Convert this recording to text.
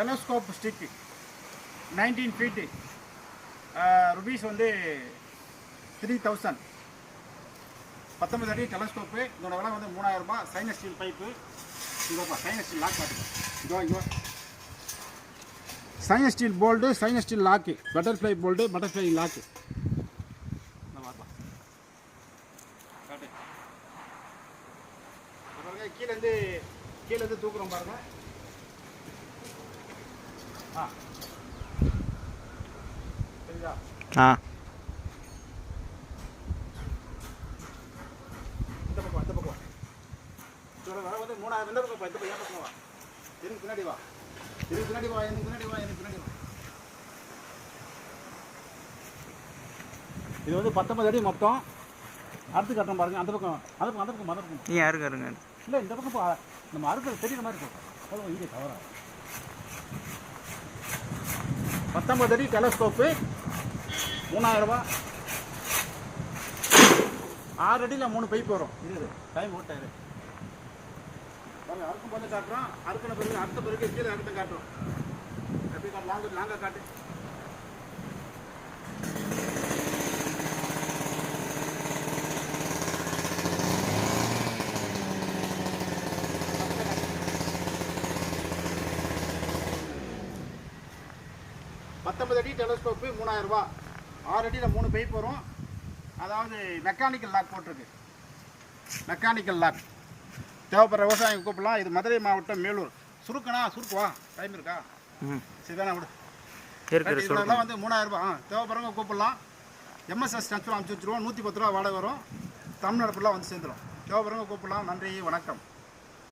Telescope stick 19 feet rupees வந்து 3000. 19 அடி telescope. இதோட விலை வந்து 3000 ரூபாய். சைனஸ் ஸ்டீல் பைப்பு. இதோப்பா சைனஸ் ஸ்டீல் லாக் பார்த்துக்கோ. இங்கே சைனஸ் ஸ்டீல் போல்டு, சைனஸ் steel lock, butterfly bolt, butterfly lock. கீழேருந்து தூக்குறோம் பாருங்க. சரிங்களா? இந்த பக்கம் இதோட விலை வந்து 3000. இந்த பக்கம் இந்த பக்கம் வா. எனக்கு பின்னாடி வா. எனக்கு பின்னாடி வா. இது வந்து 19 அடி மொத்தம். அடுத்து கட்டணும் பாருங்க. அந்த பக்கம் நீ யாருக்கு இருங்க இல்லை, இந்த பக்கம் நம்ம அறுக்கிறது தெரியுற மாதிரி இருக்கும். அவ்வளோ இங்கே தவறா. 19 அடி டெலஸ்கோப்பு 3000 ரூபாய். 6 அடியில் 3 பைப் வரும். இருக்குது டைம் ஓட்டாரு பாருங்க. அறுக்கும் போது காட்டுறோம். அறுக்கின பிறகு அடுத்த பிறகு கீழே அடுத்த காட்டுறோம். எப்படி லாங்காக காட்டு. அடி டெலஸ்கோப்பு 3000 ரூபாய். 6 அடியில் 3 பைப் வரும். அதாவது மெக்கானிக்கல் லாக் போட்டிருக்கு. மெக்கானிக்கல் லாக் தேவைப்படுற விவசாயம் கூப்பிடலாம். இது மதுரை மாவட்டம் மேலூர். சுருக்குவா டைம் இருக்கா? சரிதானே விடு. இதெல்லாம் வந்து 3000 ரூபாய். தேவைப்படுறவங்க கூப்பிடலாம். எம்எஸ்எஸ் ட்ரான்ஸ்ஃபர் அனுப்பிச்சி வச்சுருவோம். 110 ரூபா வாடகை வரும். தமிழ்நாடு ஃபுல்லாக வந்து சேர்ந்துடும். தேவைப்படுறவங்க கூப்பிடலாம். நன்றி, வணக்கம்.